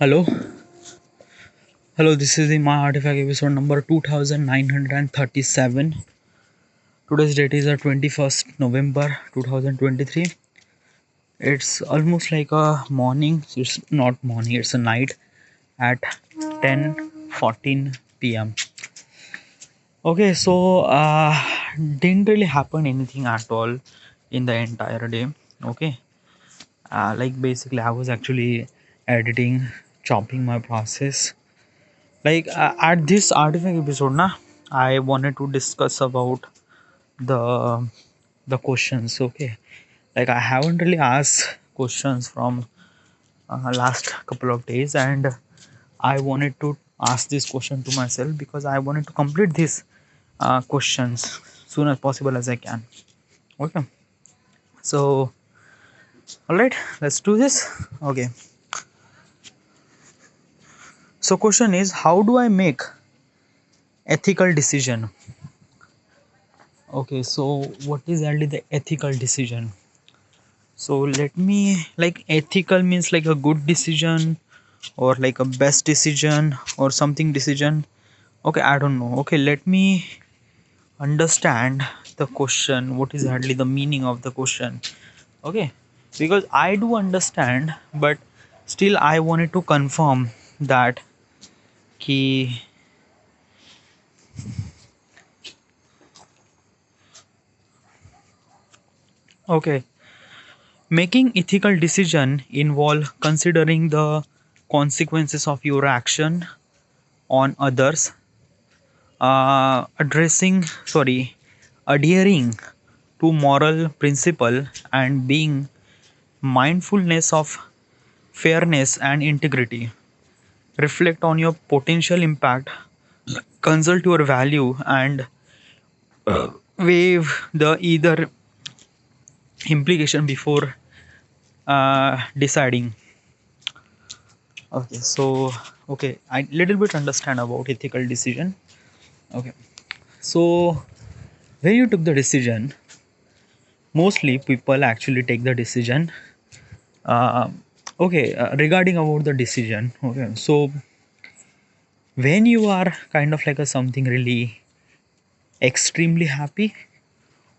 Hello, hello. This is the My Artifact episode number 2937. Today's date is the 21st November 2023. It's almost like a morning. It's not morning. It's a night at 10:14 p.m. Okay, so didn't really happen anything at all in the entire day. Okay, like basically I was actually editing, chopping my process. Like at this artifact episode na, I wanted to discuss about the the questions. Okay, like I haven't really asked questions from last couple of days, and I wanted to ask this question to myself because I wanted to complete these questions soon as possible as I can. Okay, so all right, let's do this. Okay, so question is, how do I make ethical decision? Okay, so what is actually the ethical decision? So let me, like, ethical means like a good decision or like a best decision or something decision. Okay, I don't know. Okay, let me understand the question. What is actually the meaning of the question? Okay, because I do understand, but still I wanted to confirm that key. Okay, making ethical decision involve considering the consequences of your action on others, addressing sorry adhering to moral principle and being mindfulness of fairness and integrity. Reflect on your potential impact, consult your value, and weigh the either implication before deciding. Okay, so okay, I little bit understand about ethical decision. Okay, so when you took the decision, mostly people actually take the decision. uh, okay, regarding about the decision. Okay, so when you are kind of like a something really extremely happy,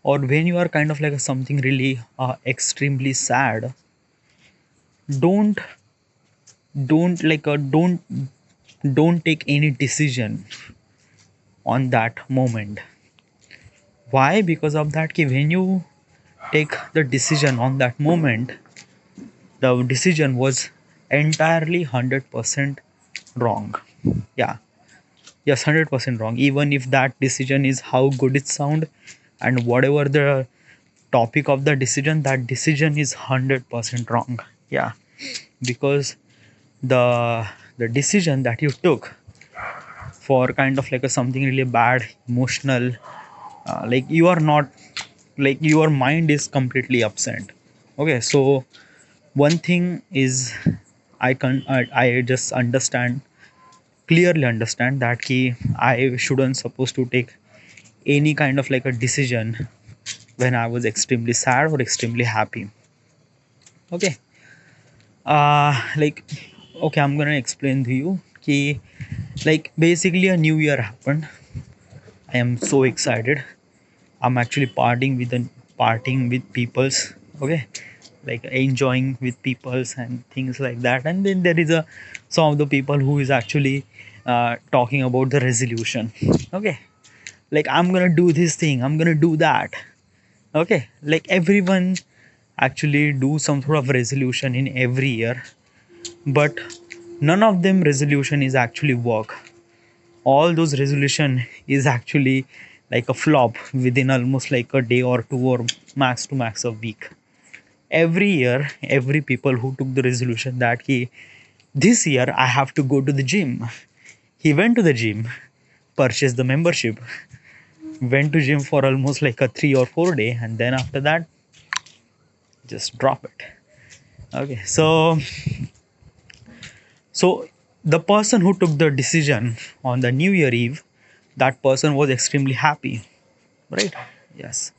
or when you are kind of like a something really extremely sad, don't don't take any decision on that moment. Why? Because of that ki when you take the decision on that moment, the decision was entirely 100% wrong. Yeah, yes, 100% wrong. Even if that decision is how good it sound, and whatever the topic of the decision, that decision is 100% wrong. Yeah, because the the decision that you took for kind of like a something really bad, emotional, like you are not, like your mind is completely absent. Okay, so one thing is, I just understand, clearly understand that key I shouldn't supposed to take any kind of like a decision when I was extremely sad or extremely happy. Okay, like, okay, I'm gonna explain to you key, like basically a new year happened. I am so excited. I'm actually partying with peoples. Okay, like enjoying with peoples and things like that. And then there is a some of the people who is actually talking about the resolution. Okay, like I'm gonna do this thing, I'm gonna do that. Okay, like everyone actually do some sort of resolution in every year, but none of them resolution is actually work. All those resolution is actually like a flop within almost like a day or two, or max to max a week. Every year, every people who took the resolution that he, this year I have to go to the gym, he went to the gym, purchased the membership, went to gym for almost like a 3 or 4 day, and then after that just drop it. Okay, so the person who took the decision on the new year eve, that person was extremely happy, right? Yes.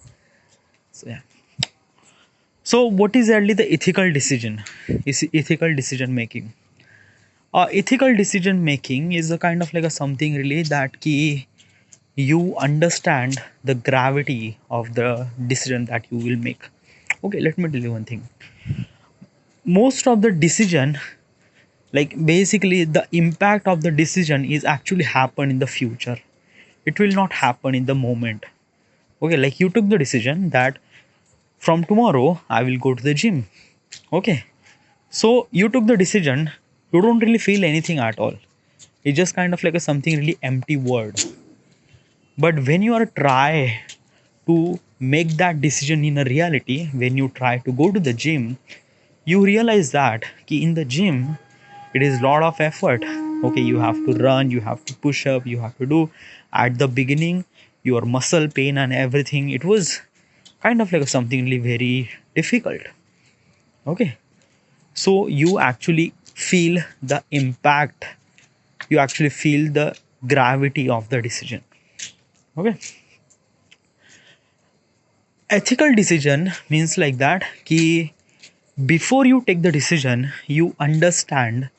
So yeah, so what is actually the ethical decision, is ethical decision making? Ethical decision making is a kind of like a something really that key you understand the gravity of the decision that you will make. Okay, let me tell you one thing. Most of the decision, like basically the impact of the decision is actually happen in the future. It will not happen in the moment. Okay, like you took the decision that from tomorrow I will go to the gym. Okay, so you took the decision, you don't really feel anything at all. It's just kind of like a something really empty word. But when you are try to make that decision in a reality, when you try to go to the gym, you realize that ki in the gym it is lot of effort. Okay, you have to run, you have to push up, you have to do. At the beginning your muscle pain and everything, it was kind of like something really very difficult. Okay, so you actually feel the impact, you actually feel the gravity of the decision. Okay, ethical decision means like that ki before you take the decision you understand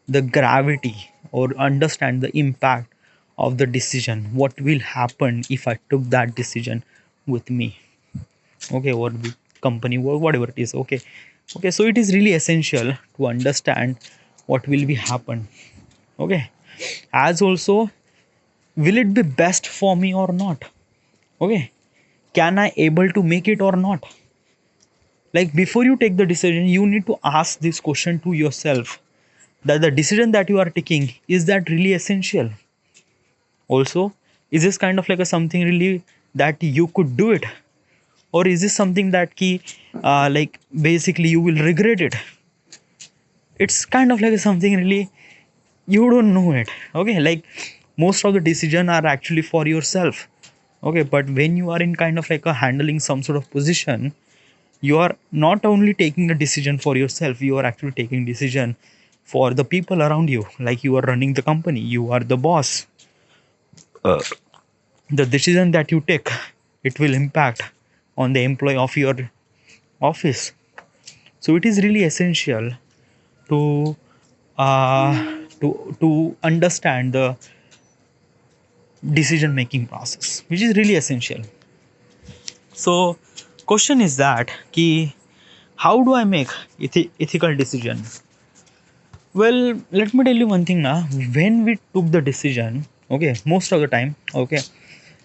the gravity or understand the impact of the decision, what will happen if I took that decision with me. Okay, or with company or whatever it is. Okay, okay, so it is really essential to understand what will be happen. Okay, as also will it be best for me or not. Okay, can I able to make it or not. Like before you take the decision you need to ask this question to yourself, that the decision that you are taking, is that really essential. Also, is this kind of like a something really that you could do it, or is this something that key like basically you will regret it. It's kind of like something really you don't know it. Okay, like most of the decision are actually for yourself. Okay, but when you are in kind of like a handling some sort of position, you are not only taking a decision for yourself, you are actually taking decision for the people around you. Like you are running the company, you are the boss. The decision that you take, it will impact on the employee of your office. So it is really essential to to understand the decision making process, which is really essential. So question is that ki how do I make ethical decision. Well, let me tell you one thing now. When we took the decision, okay, most of the time, okay,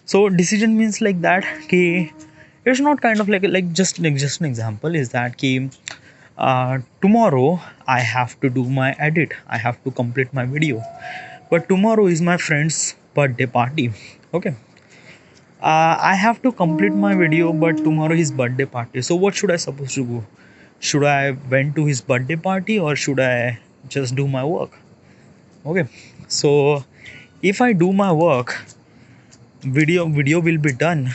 so decision means like that ki it's not kind of like just an example is that ki tomorrow I have to do my edit, I have to complete my video, but tomorrow is my friend's birthday party. Okay, I have to complete my video, but tomorrow his birthday party. So what should I supposed to do? Should I went to his birthday party or should I just do my work? Okay, so if I do my work, video will be done,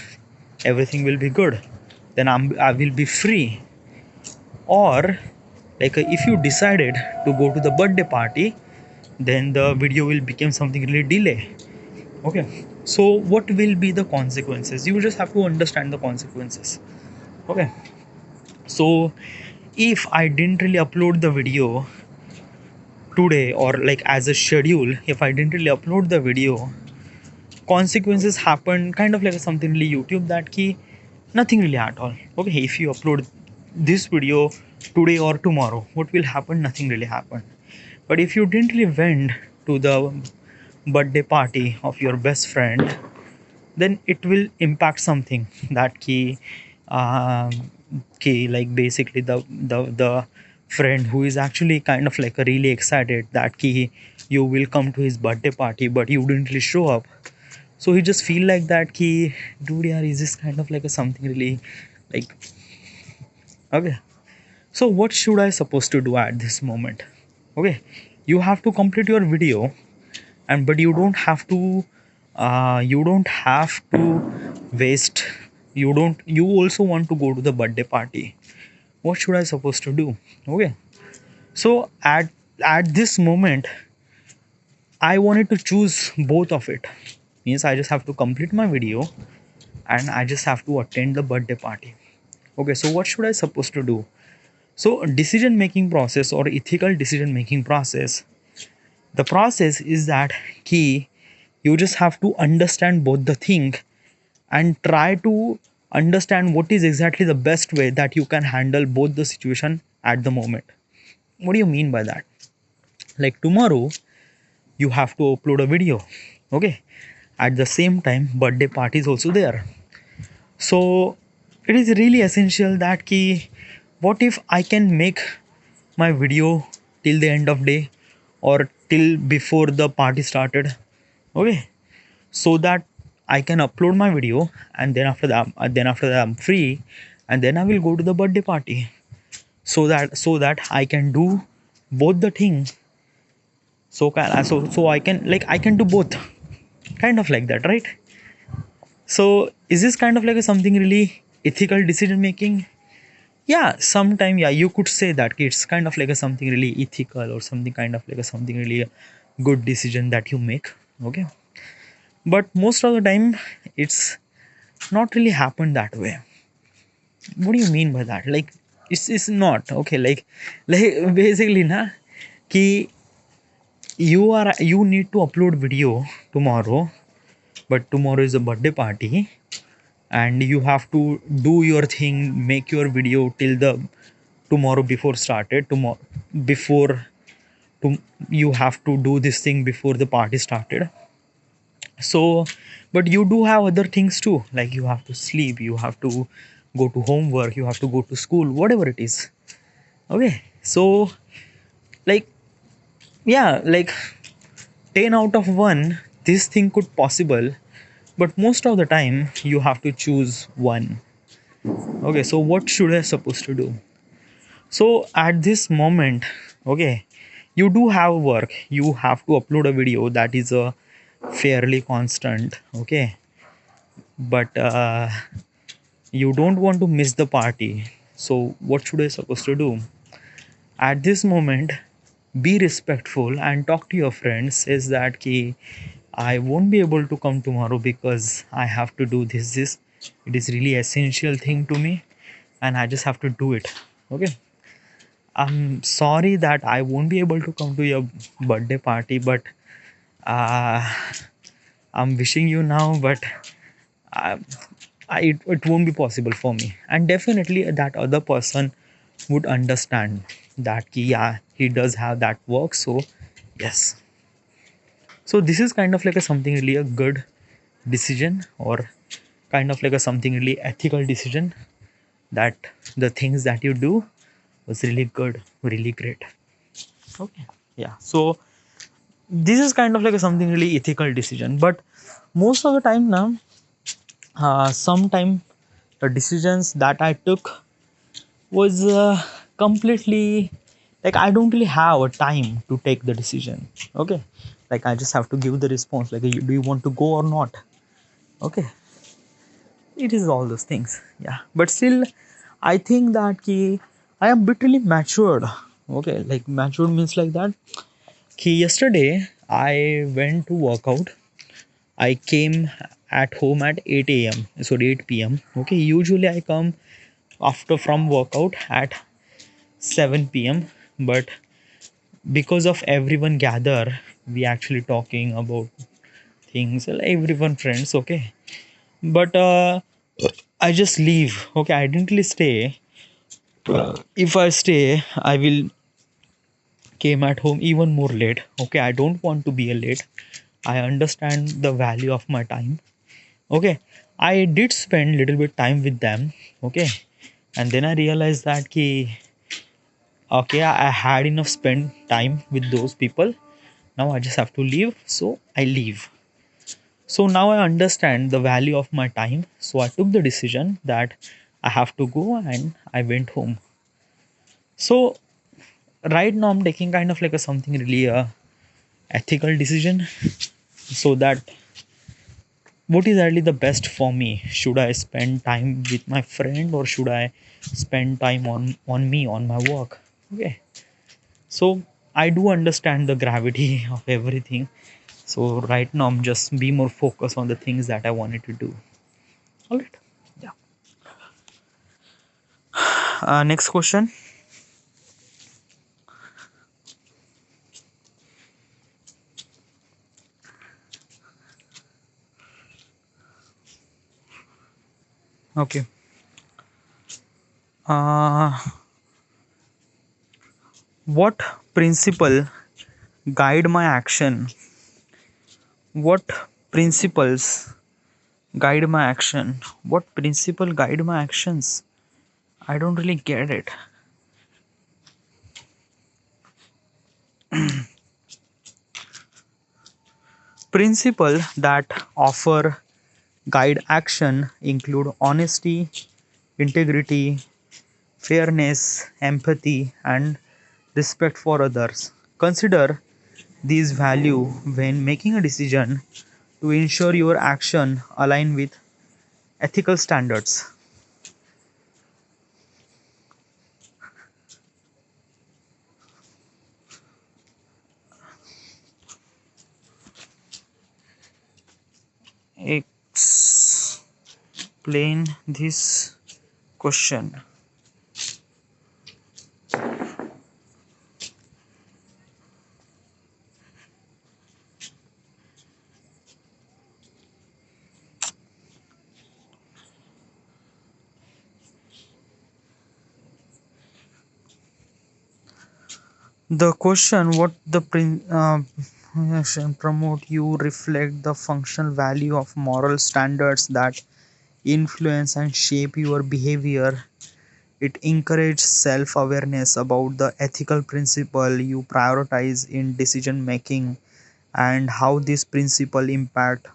everything will be good. Then I will be free. Or like if you decided to go to the birthday party, then the video will become something really delay. Okay, so what will be the consequences? You just have to understand the consequences. Okay, so if I didn't really upload the video today or like as a schedule, if I didn't really upload the video, consequences happen kind of like something really YouTube that key nothing really at all. Okay, if you upload this video today or tomorrow, what will happen? Nothing really happen. But if you didn't really went to the birthday party of your best friend, then it will impact something that key key like basically the friend who is actually kind of like a really excited that key you will come to his birthday party but you didn't really show up. So he just feel like that key, dude, yeah, is this kind of like a something really like. Okay, so what should I supposed to do at this moment? Okay, you have to complete your video, and but you don't have to waste, you also want to go to the birthday party. What should I supposed to do? Okay, so at this moment I wanted to choose both of it. Means I just have to complete my video and I just have to attend the birthday party. Okay, so what should I supposed to do? So decision making process or ethical decision making process, The process is that key, you just have to understand both the thing and try to understand what is exactly the best way that you can handle both the situation at the moment. What do you mean by that? Like tomorrow you have to upload a video, okay, at the same time birthday party is also there. So it is really essential that key, what if I can make my video till the end of day or till before the party started, okay, so that I can upload my video, and then after that I'm free, and then I will go to the birthday party, so that I can do both the thing. So I can, like, I can do both, kind of like that, right? So is this kind of like a something really ethical decision making? Yeah, sometime, yeah, you could say that it's kind of like a something really ethical, or something kind of like a something really a good decision that you make, okay. But most of the time it's not really happened that way. What do you mean by that? Like, it's not okay, like basically na, ki you need to upload video tomorrow, but tomorrow is a birthday party, and you have to do your thing, make your video till the tomorrow before started tomorrow, before to, you have to do this thing before the party started. So but you do have other things too, like you have to sleep, you have to go to homework, you have to go to school, whatever it is, okay. So, like, yeah, like 10 out of 1 this thing could possible, but most of the time you have to choose one. Okay, so what should I supposed to do? So at this moment, okay, you do have work, you have to upload a video that is a fairly constant, okay, but you don't want to miss the party. So what should I supposed to do? At this moment, be respectful and talk to your friends, says that ki I won't be able to come tomorrow because I have to do this, it is really essential thing to me, and I just have to do it, okay. I'm sorry that I won't be able to come to your birthday party, but uh, I'm wishing you now, but uh, it won't be possible for me. And definitely that other person would understand that yeah, he does have that work. So yes, so this is kind of like a something really a good decision, or kind of like a something really ethical decision, that the things that you do was really good, really great, okay. Yeah, so this is kind of like a something really ethical decision. But most of the time now, sometime the decisions that I took was completely, like, I don't really have a time to take the decision, okay. Like, I just have to give the response, like, do you want to go or not, okay. It is all those things, yeah. But still I think that ki I am bit really matured, okay. Like, matured means like that ki yesterday I went to work out. I came at home at 8 a.m. Sorry, 8 p.m. Okay, usually I come after from workout at 7 p.m. But because of everyone gather, we actually talking about things, like everyone friends, okay. But I just leave, okay. I didn't really stay. If I stay, I will came at home even more late, okay. I don't want to be a late. I understand the value of my time, okay. I did spend little bit time with them, okay. And then I realized that ki okay, I had enough spend time with those people. Now I just have to leave, so I leave. So now I understand the value of my time, so I took the decision that I have to go, and I went home. So right now I'm taking kind of like a something really ethical decision, so that what is really the best for me? Should I spend time with my friend, or should I spend time on me, on my work, okay. So I do understand the gravity of everything. So right now I'm just be more focused on the things that I wanted to do. All right. Yeah. Next question. Okay. uh, what principle guide my action? What principles guide my action? What principle guide my actions? I don't really get it. Principle that offer guide action include honesty, integrity, fairness, empathy, and respect for others. Consider these value when making a decision to ensure your action align with ethical standards. Explain this question. The question what the promote you reflect the functional value of moral standards that influence and shape your behavior. It encourages self awareness about the ethical principle you prioritize in decision making and how this principle impact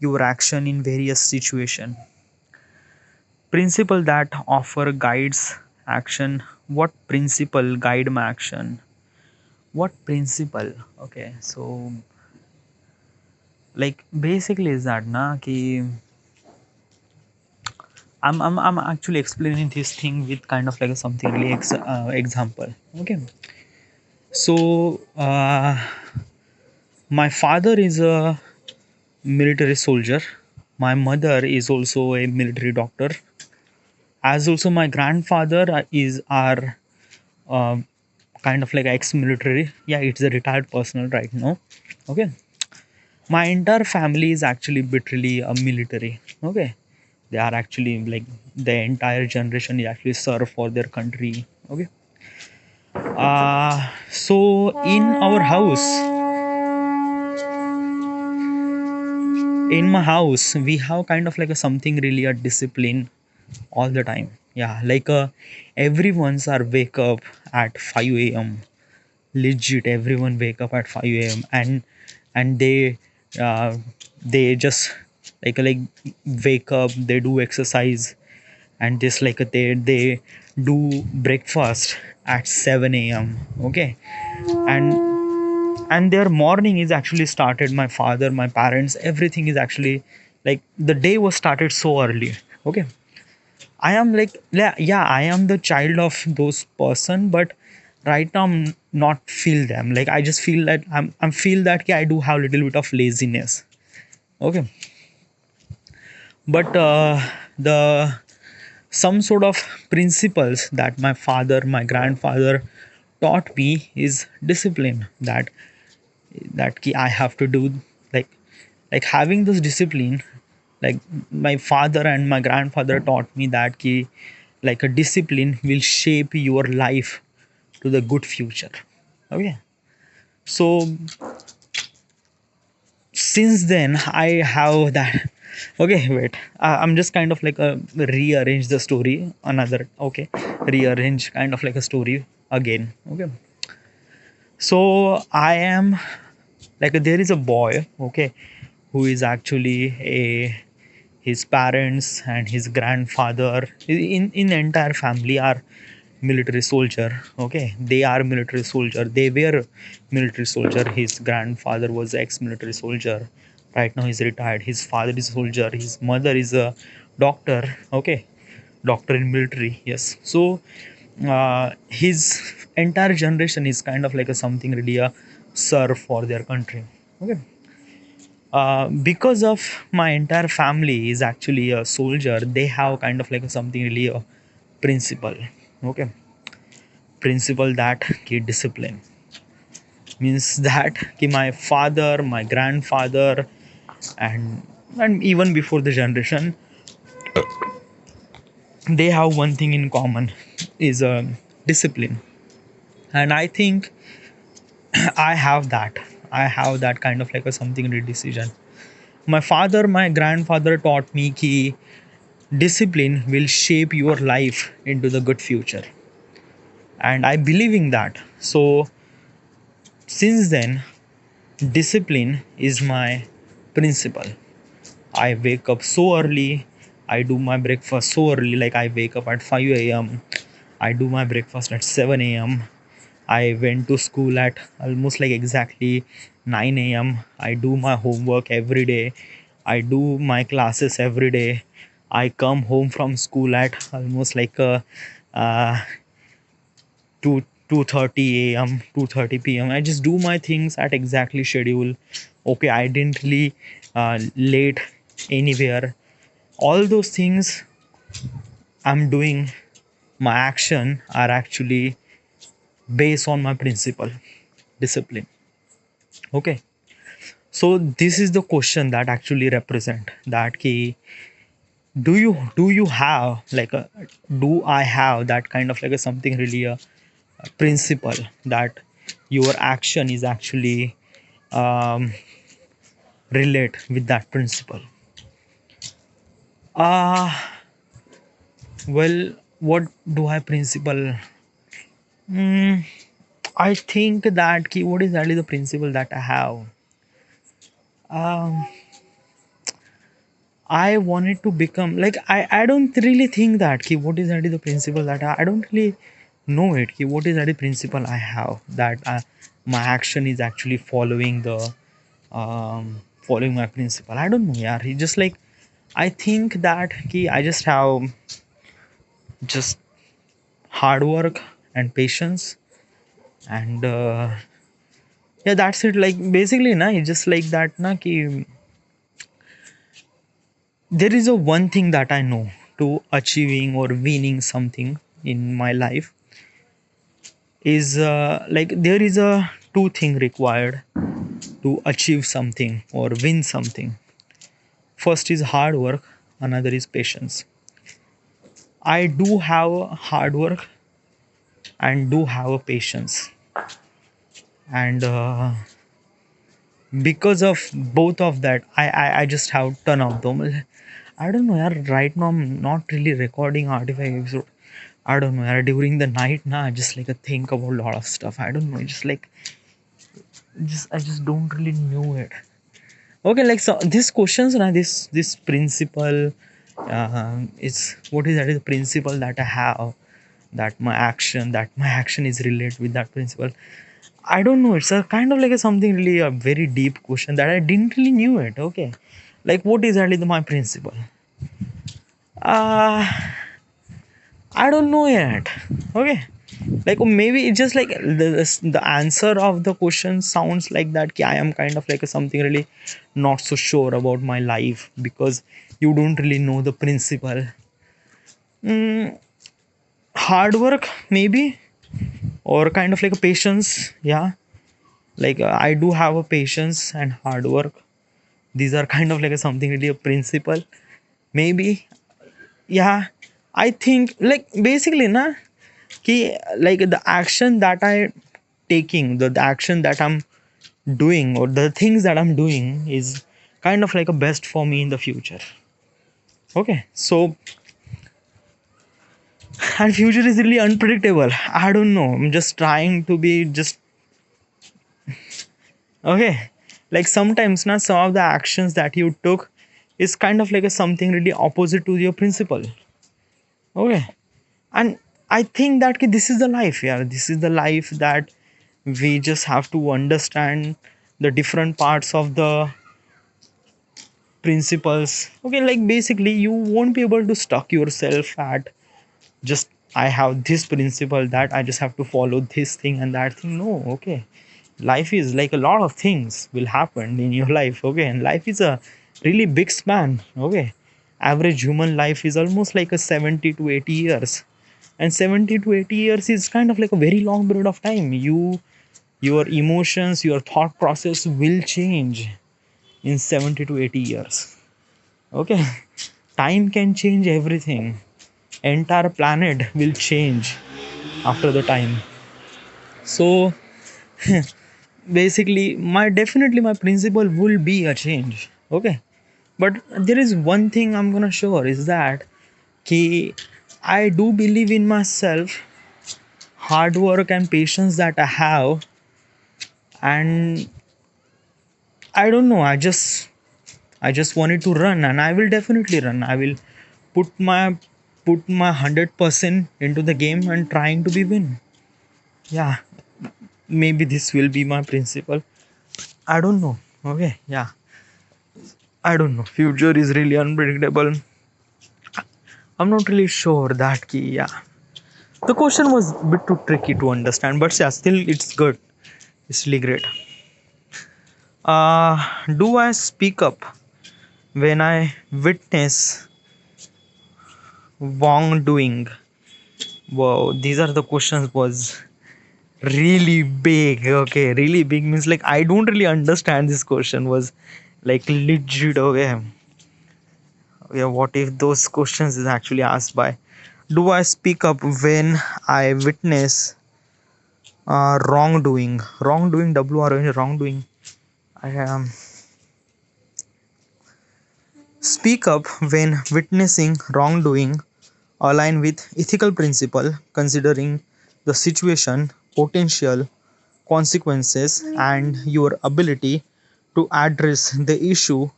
your action in various situations. Principle that offer guides action. What principle guide my action? What principle? Okay, so like basically is that na ki I'm actually explaining this thing with kind of like a something really example. Okay, so my father is a military soldier. My mother is also a military doctor. As also my grandfather is our uh, kind of like ex-military. Yeah, it's a retired personnel right now. Okay, my entire family is actually literally a military. Okay, they are actually like the entire generation is actually serve for their country. Okay, so in our house, in my house we have kind of like a something really a discipline all the time. Yeah, like everyone's are wake up at 5 a.m. Legit, everyone wake up at 5 a.m. And uh, they just like wake up, they do exercise, and just like they do breakfast at 7 a.m. Okay, and their morning is actually started, my father, my parents, everything is actually like the day was started so early. Okay, I am like, yeah, I am the child of those person, but right now I'm not feel them. Like I just feel that I'm feel that yeah, I do have a little bit of laziness. Okay, but the some sort of principles that my father, my grandfather taught me is discipline. That ki I have to do like having this discipline. Like my father and my grandfather taught me that ki like a discipline will shape your life to the good future. Okay, so since then I have that. Okay, wait, I'm just kind of like rearrange the story another. Okay, rearrange kind of like a story again. Okay, so I am like there is a boy. Okay, who is actually a his parents and his grandfather in the entire family are military soldier. Okay, they are military soldier, they were military soldier. His grandfather was ex-military soldier, right now he's retired. His father is a soldier, his mother is a doctor. Okay, doctor in military, yes. So his entire generation is kind of like a something really a serve for their country. Okay, because of my entire family is actually a soldier, they have kind of like something really a principle. Okay, principle that ki discipline means that ki my father, my grandfather, and even before the generation, they have one thing in common, is discipline. And I think I have that kind of like a something decision. My father, my grandfather taught me ki discipline will shape your life into the good future, and I believe in that. So since then, discipline is my principle. I wake up so early. I do my breakfast so early. Like I wake up at 5 a.m. I do my breakfast at 7 a.m. I went to school at almost like exactly 9 a.m. I do my homework every day. I do my classes every day. I come home from school at almost like uh, 2 2:30 a.m. 2:30 p.m. I just do my things at exactly schedule. Okay, I didn't really late anywhere. All those things I'm doing, my action are actually based on my principle, discipline. Okay, so this is the question that actually represent that key. Do you have like a, do I have that kind of like a something really a principle that your action is actually um, relate with that principle? uh well, what do I principle? mm, I think that key, what is actually the principle that I have? um I wanted to become like, I don't really think that ki what is actually the principle that I don't really know it ki what is actually the principle I have that my action is actually following the following my principle. I don't know, yeah. It's just like I think that ki I just have just hard work and patience, and yeah, that's it. Like basically, na, it's just like that, na, ki there is a one thing that I know to achieving or winning something in my life is like there is a two thing required to achieve something or win something. First is hard work, another is patience. I do have hard work and do have a patience, and because of both of that, I just have ton of them. I don't know, yaar, right now I'm not really recording artifact episode. I don't know, yaar, during the night now I just like think about a lot of stuff. I don't know, just like just I just don't really know it. Okay, like so these questions now, this principle is what is that is the principle that I have, that my action is related with that principle. I don't know, it's a kind of like a something really a very deep question that I didn't really knew it. Okay, like what is actually my principle? uh I don't know yet. Okay, like maybe it's just like the answer of the question sounds like that ki I am kind of like a something really not so sure about my life because you don't really know the principle. mm, Hard work maybe, or kind of like a patience, yeah. Like I do have a patience and hard work. These are kind of like a something really a principle maybe, yeah. I think like basically na ki like the action that I taking, the action that I'm doing, or the things that I'm doing is kind of like a best for me in the future. Okay, so and future is really unpredictable. I don't know, I'm just trying to be just okay. Like sometimes now some of the actions that you took is kind of like a something really opposite to your principle. Okay, and I think that ki this is the life, yeah. This is the life that we just have to understand the different parts of the principles. Okay, like basically you won't be able to stuck yourself at just I have this principle that I just have to follow this thing and that thing. No, okay, life is like a lot of things will happen in your life. Okay, and life is a really big span. Okay, average human life is almost like a 70 to 80 years, and 70 to 80 years is kind of like a very long period of time. Your emotions, your thought process will change in 70 to 80 years. Okay, time can change everything. entire planet will change after the time. So basically my principle will be a change. Okay, but there is one thing I'm gonna sure is that ki I do believe in myself, hard work and patience that I have, and I don't know, I just wanted to run, and I will definitely run. I will put my put my 100% into the game and trying to be win. Yeah, maybe this will be my principle. I don't know. Okay, yeah, I don't know. Future is really unpredictable. I'm not really sure that key. Yeah, the question was a bit too tricky to understand, but yeah, still it's good. It's really great. Do I speak up when I witness wrongdoing? Wow, these are the questions. Was really big. Okay, really big means like I don't really understand this question. Was like legit. Okay, yeah. What if those questions is actually asked by? Do I speak up when I witness wrongdoing? Wrongdoing. Wrongdoing. I speak up when witnessing wrongdoing align with ethical principle, considering the situation, potential consequences, and your ability to address the issue.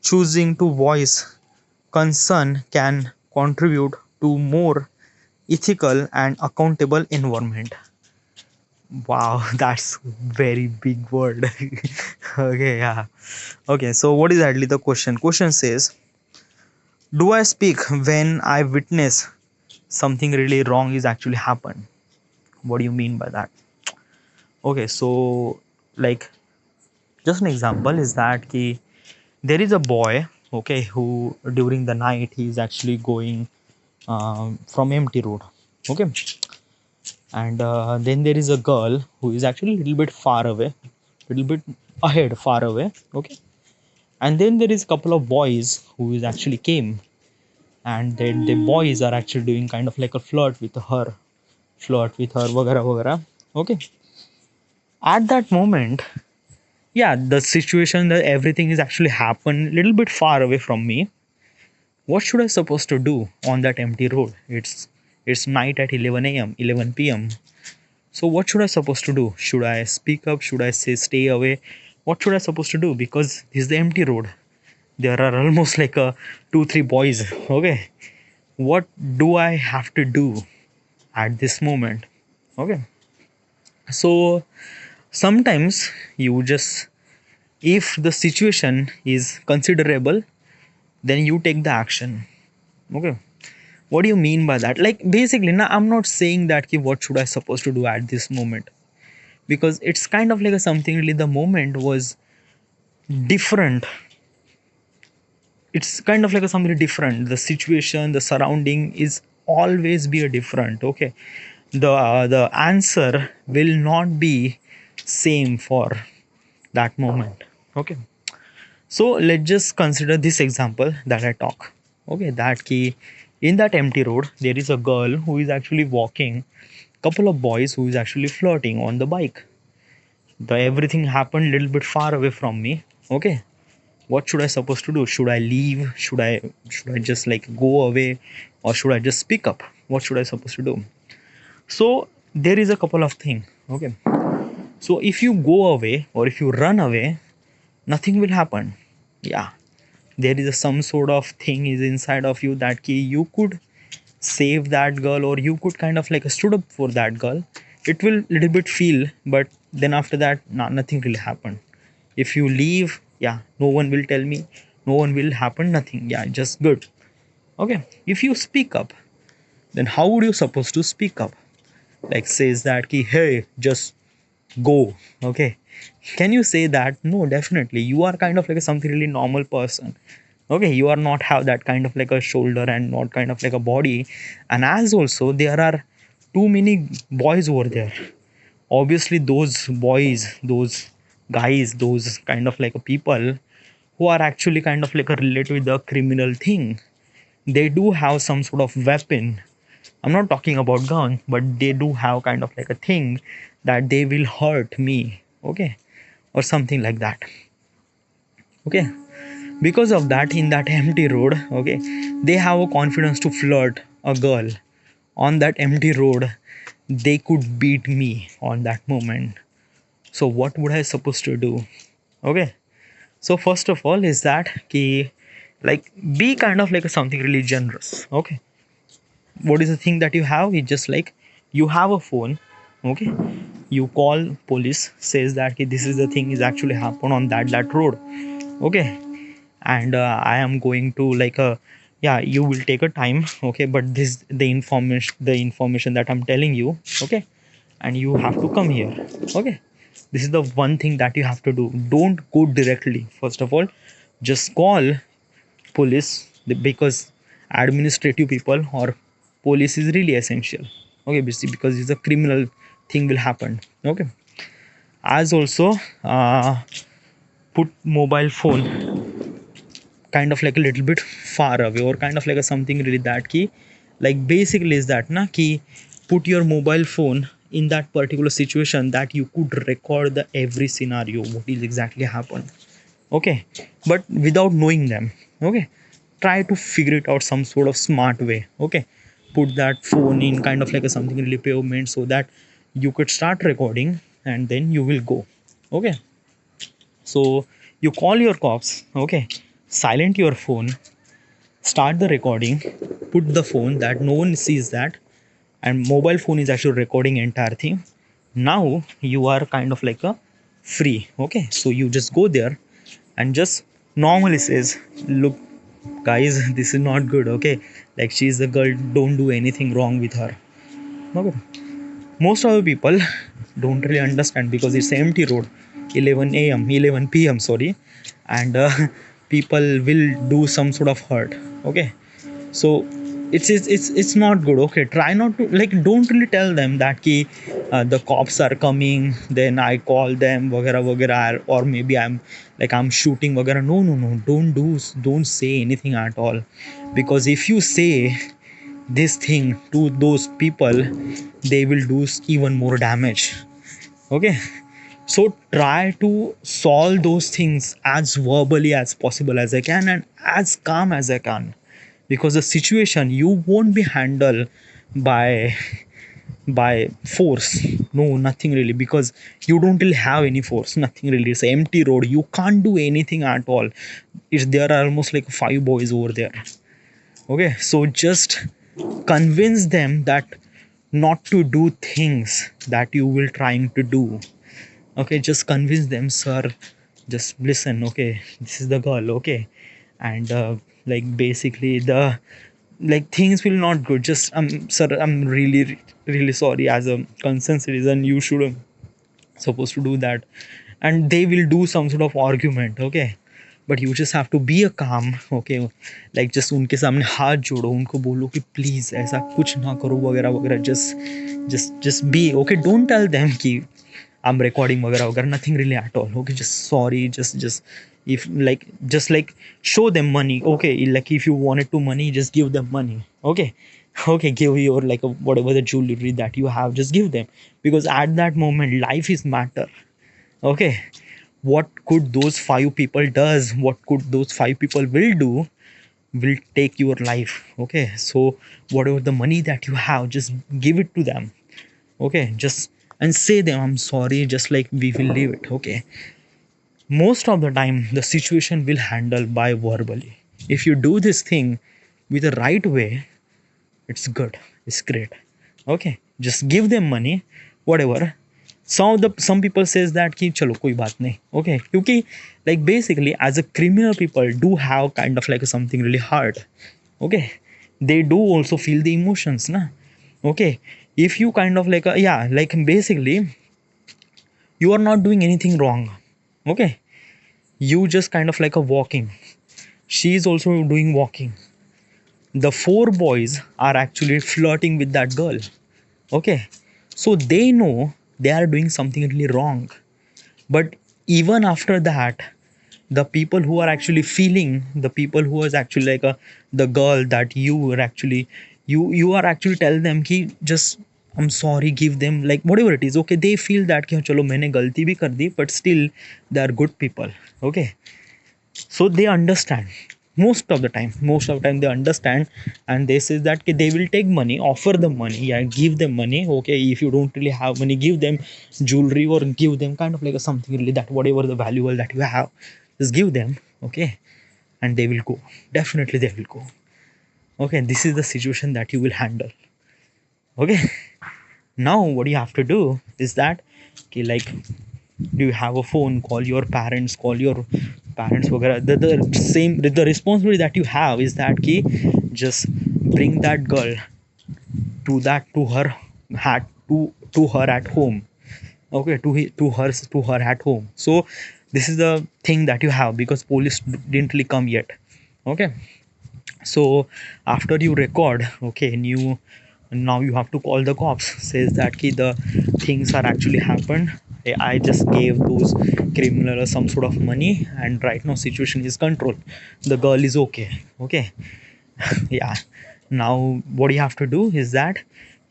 Choosing to voice concern can contribute to more ethical and accountable environment. Wow, that's very big word. Okay, yeah. Okay, so what is actually the question? Question says, do I speak when I witness something really wrong is actually happened? What do you mean by that? Okay, so like just an example is that ki, there is a boy, okay, who during the night he is actually going from empty road, okay, and then there is a girl who is actually a little bit far away, little bit ahead, far away, okay, and then there is a couple of boys who is actually came, and then the boys are actually doing kind of like a flirt with her, वगैरह वगैरह, okay. At that moment, yeah, the situation that everything is actually happened a little bit far away from me. What should I supposed to do on that empty road? It's night at 11 a.m, 11 p.m. So what should I supposed to do? Should I speak up? Should I say stay away? What should I supposed to do? Because this is the empty road, there are almost like a 2 3 boys, okay. What do I have to do at this moment? Okay, so sometimes you just, if the situation is considerable, then you take the action, okay. What do you mean by that? Like basically now I'm not saying that ki, what should I supposed to do at this moment, because it's kind of like a something really, the moment was different. It's kind of like a something different, the situation, the surrounding is always be a different, okay. The answer will not be same for that moment, okay. So let's just consider this example that I talk, okay, that key, in that empty road there is a girl who is actually walking, couple of boys who is actually flirting on the bike. The everything happened little bit far away from me, okay. What should I supposed to do? Should I leave? Should I just like go away, or should I just speak up? What should I supposed to do? So there is a couple of things, okay. So if you go away or if you run away, nothing will happen. Yeah, there is a, some sort of thing is inside of you that key you could save that girl, or you could kind of like stood up for that girl. It will little bit feel, but then after that nothing will happen. If you leave, yeah, no one will tell me, no one will happen, nothing, yeah, just good, okay. If you speak up, then how would you supposed to speak up? Like says that ki, hey, just go, okay. Can you say that? No, definitely you are kind of like a something really normal person, okay. You are not have that kind of like a shoulder and not kind of like a body, and as also there are too many boys over there. Obviously those boys, those guys, those kind of like a people who are actually kind of like a related with the criminal thing, they do have some sort of weapon. I'm not talking about gun, but they do have kind of like a thing that they will hurt me, okay, or something like that, okay. Because of that, in that empty road, okay, they have a confidence to flirt a girl on that empty road. They could beat me on that moment. So what would I supposed to do? Okay. So first of all is that key, like be kind of like a something really generous, okay. What is the thing that you have? It's just like you have a phone, okay, you call police, says that "Ki this is the thing is actually happened on that road, okay, and I am going to like a, yeah, you will take a time, okay, but this the information that I'm telling you, okay, and you have to come here, okay. This is the one thing that you have to do. Don't go directly. First of all, just call police, because administrative people or police is really essential, okay, basically because it's a criminal thing will happen, okay. As also, put mobile phone kind of like a little bit far away, or kind of like a something really that key, like basically is that na key, put your mobile phone in that particular situation that you could record the every scenario what is exactly happened, okay, but without knowing them, okay. Try to figure it out some sort of smart way, okay. Put that phone in kind of like a something really pavement so that you could start recording, and then you will go, okay. So you call your cops, okay, silent your phone, start the recording, put the phone that no one sees that, and mobile phone is actually recording entire thing. Now you are kind of like a free, okay. So you just go there and just normally says, look guys, this is not good, okay, like she's a girl, don't do anything wrong with her, okay. Most of the people don't really understand because it's an empty road, 11 a.m., 11 p.m., sorry, and people will do some sort of hurt, okay. So it's not good, okay. Try not to, like, don't really tell them that ki the cops are coming, then I call them vagara vagara, or maybe I'm shooting vagara. No, don't say anything at all, because if you say this thing to those people, they will do even more damage, okay. So try to solve those things as verbally as possible as I can, and as calm as I can, because the situation you won't be handled by force. No, nothing really, because you don't really have any force, nothing really. It's an empty road, you can't do anything at all. It's, there are almost like 5 boys over there, okay. So just convince them that not to do things that you will trying to do, okay. Just convince them, sir, just listen, okay, this is the girl, okay, and like basically the, like, things will not go, just sir, I'm really sorry, as a concerned citizen you should supposed to do that, and they will do some sort of argument, okay. But you just have to be a calm, okay. like just उनके सामने हाथ जोड़ो, उनको बोलो कि please ऐसा कुछ ना करो वगैरह वगैरह, just be okay. Don't tell them कि I'm recording वगैरह वगैरह, nothing really at all, okay. Just sorry, just if like, just like show them money, okay. Like if you wanted to money, just give them money, okay. Okay, give your like a, whatever the jewelry that you have, just give them, because at that moment life is matter, okay. What could those 5 people does, what could those 5 people will do, will take your life, okay. So whatever the money that you have, just give it to them, okay. Just and say them I'm sorry, just like we will leave it, okay. Most of the time the situation will handle by verbally. If you do this thing with the right way, it's good, it's great, okay. Just give them money, whatever. Some people says that ki chalo koi baat nahi, okay, क्योंकि like basically as a criminal people do have kind of like something really hard, okay. They do also feel the emotions na, okay. If you kind of like yeah, like basically you are not doing anything wrong, okay. You just kind of like a walking, she is also doing walking, the 4 boys are actually flirting with that girl, okay. So they know they are doing something really wrong, but even after that the people who are actually feeling, the people who is actually like the girl that you were actually, you are actually tell them ki just I'm sorry, give them like whatever it is, okay, they feel that कि हाँ, चलो मैंने गलती भी कर दी, but still they are good people, okay, so they understand. Most of the time they understand, and they say that कि they will take money, offer them money, yeah, give them money, okay, if you don't really have money, give them jewelry or give them kind of like a something really, that whatever the valuable that you have, just give them, okay, and they will go, definitely they will go, okay. This is the situation that you will handle, okay. Now what you have to do is that, okay, like, do you have a phone, call your parents, call your parents वगैरह, the same, the responsibility that you have is that कि just bring that girl to her hat to her at home, okay, to her at home. So this is the thing that you have, because police didn't really come yet, okay. So after you record, okay, and you, now you have to call the cops, says that ki the things are actually happened, I just gave those criminal some sort of money, and right now situation is controlled, the girl is okay, okay. Yeah, now what you have to do is that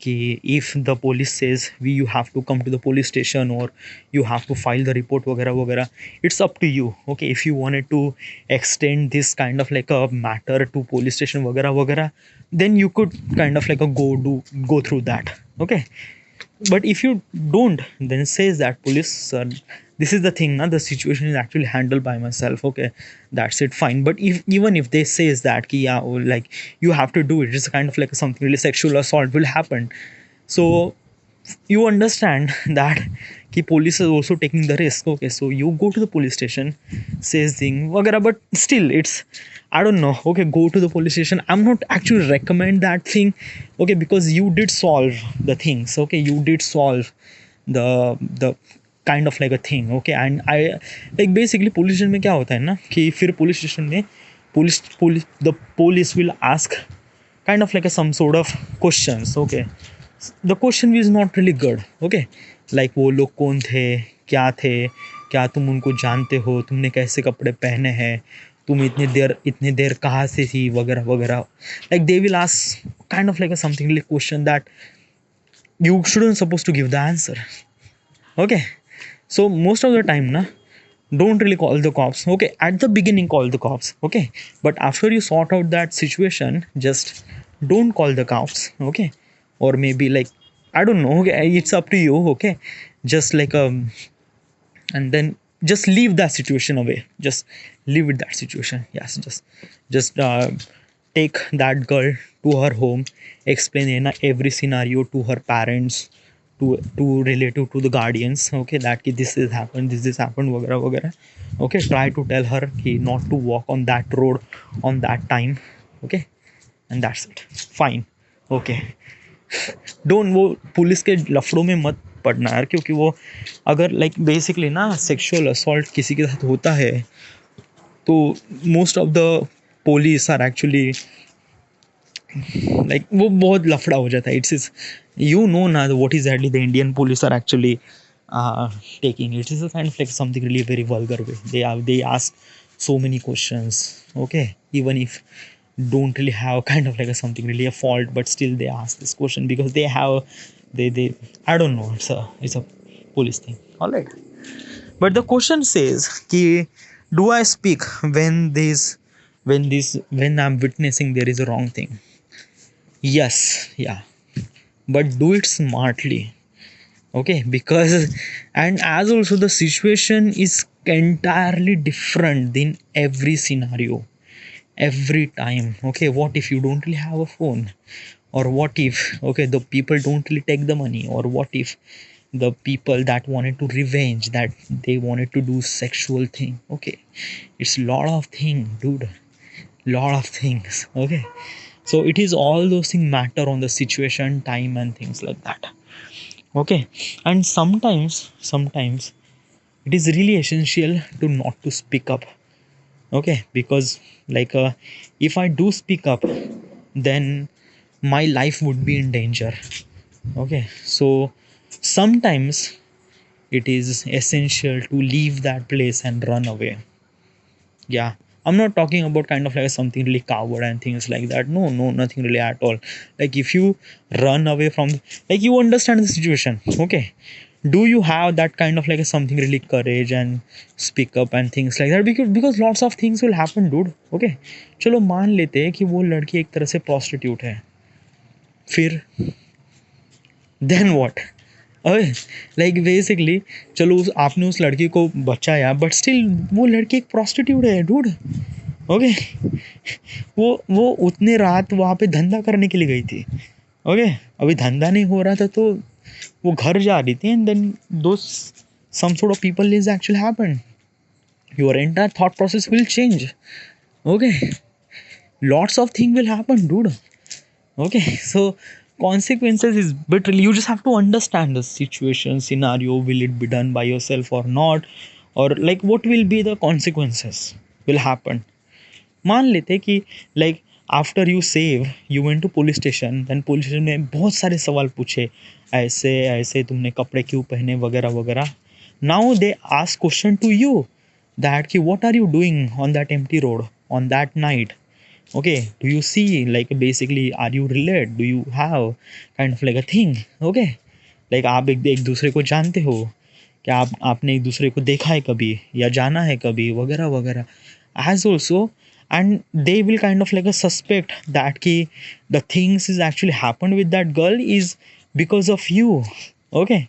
कि if the police says we, you have to come to the police station, or you have to file the report वगैरह वगैरह, it's up to you, okay. If you wanted to extend this kind of like a matter to police station वगैरह वगैरह, then you could kind of like a go through that, okay. But if you don't, then says that police, this is the thing now, the situation is actually handled by myself, okay, that's it, fine. But if even if they says that ki, yeah, or like you have to do it, it's kind of like something really sexual assault will happen, so you understand that ki police is also taking the risk, okay. So you go to the police station, says thing वगैरह, but still it's, I don't know, okay, go to the police station, I'm not actually recommend that thing, okay, because you did solve the things, okay, you did solve the kind of like a thing, okay. And I like basically police station में क्या होता है ना कि फिर police station में the police will ask kind of like a some sort of questions, okay. The question is not really good, okay, like वो लोग कौन थे, क्या तुम उनको जानते हो, तुमने कैसे कपड़े पहने हैं, तुम इतने देर कहाँ से थी वगैरह वगैरह, like they will ask kind of like a something like question that you shouldn't supposed to give the answer, okay. So most of the time na, don't really call the cops, okay. At the beginning call the cops, okay, but after you sort out that situation, just don't call the cops, okay. Or maybe like, I don't know, okay, it's up to you, okay. Just like and then just leave that situation away, just leave with that situation, yes, just take that girl to her home, explain every scenario to her parents, to relative, to the guardians, okay, that ki this is happened वगैरह वगैरह, okay. Try to tell her कि not to walk on that road on that time, okay, and that's it, fine, okay. Don't वो police के लफड़ों में मत पड़ना यार, क्योंकि वो अगर लाइक बेसिकली ना सेक्सुअल असॉल्ट किसी के साथ होता है, तो most of the police are actually like वो बहुत लफड़ा हो जाता है, इट्स इज, यू नो ना व्हाट इज एटली the Indian police are actually taking it is a kind of like something really very vulgar way, they ask so many questions, okay, even if don't really have kind of like a something really a fault, but still they ask this question because they have, they I don't know, it's a police thing, all right. But the question says ki, do I speak when I'm witnessing there is a wrong thing? Yes, yeah, but do it smartly, okay, because and as also the situation is entirely different in every scenario, every time, okay. What if you don't really have a phone, or what if, okay, the people don't really take the money, or what if the people that wanted to revenge, that they wanted to do sexual thing, okay. It's lot of thing, dude, lot of things, okay. So it is all those things matter on the situation, time, and things like that, okay. And sometimes it is really essential to not to speak up, okay, because like if I do speak up, then my life would be in danger, okay. So sometimes it is essential to leave that place and run away, Yeah, I'm not talking about kind of like something really coward and things like that. No, no, nothing really at all. Like if you run away from, like you understand the situation, okay, do you have that kind of like something really courage and speak up and things like that? Because lots of things will happen, dude. Okay, चलो मान लेते हैं कि वो लड़की एक तरह से prostitute है, फिर देन व्हाट? अरे लाइक बेसिकली चलो आपने उस लड़की को बचाया, बट स्टिल वो लड़की एक प्रोस्टिट्यूट है डूड। ओके, वो उतने रात वहाँ पे धंधा करने के लिए गई थी। ओके, अभी धंधा नहीं हो रहा था तो वो घर जा रही थी, and then do some sort of people is actually happen, your entire thought process will change. Okay, lots of thing will happen dude. Okay, so consequences is but really you just have to understand the situation scenario. Will it be done by yourself or not, or like what will be the consequences will happen? मान लेते कि like after you save you went to police station, then police station ने बहुत सारे सवाल पूछे, ऐसे ऐसे तुमने कपड़े क्यों पहने वगैरह वगैरह. Now they ask question to you that कि what are you doing on that empty road on that night. Okay, do you see like basically are you related, do you have kind of like a thing. Okay, like आप एक दूसरे को जानते हो क्या, आपने एक दूसरे को देखा है कभी या जाना है कभी वगैरह वगैरह as also. And they will kind of like a suspect that ki the things is actually happened with that girl is because of you. Okay,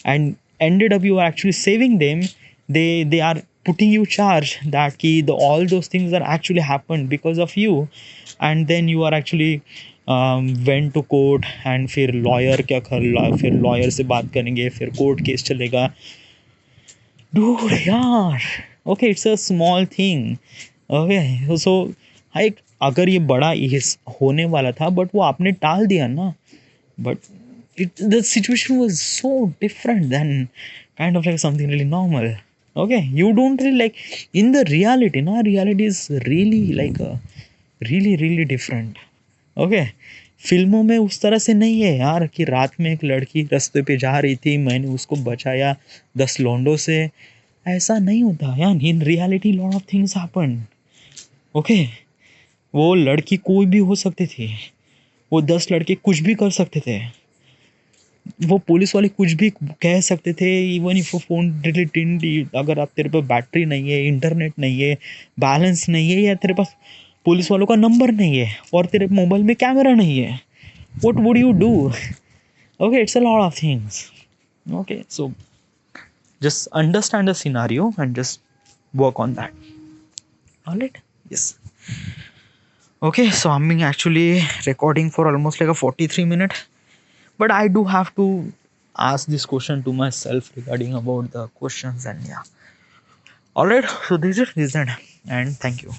and ended up you are actually saving them. They are putting you charge that ki all those things are actually happened because of you. And then you are actually went to court, and फिर lawyer क्या कर, फिर lawyer से बात करेंगे, फिर court case चलेगा. Dude यार, okay it's a small thing. Okay so एक अगर ये बड़ा इस होने वाला था बट वो आपने टाल दिया ना, but the situation was so different than kind of like something really normal. Okay, you don't really like in the reality, na reality is really like a really really different. Okay, फिल्मों में उस तरह से नहीं है यार कि रात में एक लड़की रास्ते पे जा रही थी, मैंने उसको बचाया 10 लोंडों से. ऐसा नहीं होता यार, in reality lot of things happen. Okay, वो लड़की कोई भी हो सकती थी, वो 10 लड़के कुछ भी कर सकते थे, वो पुलिस वाले कुछ भी कह सकते थे. इवन इफ फोन डिलीट, अगर आप तेरे पास बैटरी नहीं है, इंटरनेट नहीं है, बैलेंस नहीं है, या तेरे पास पुलिस वालों का नंबर नहीं है और तेरे मोबाइल में कैमरा नहीं है, what would you do? Okay, it's a lot of things. Okay, so just understand the scenario and just work on that. Alright, yes. Okay, so I'm being actually recording for almost like a 43 minute, but I do have to ask this question to myself regarding about the questions. And yeah, all right, so this is it, and thank you.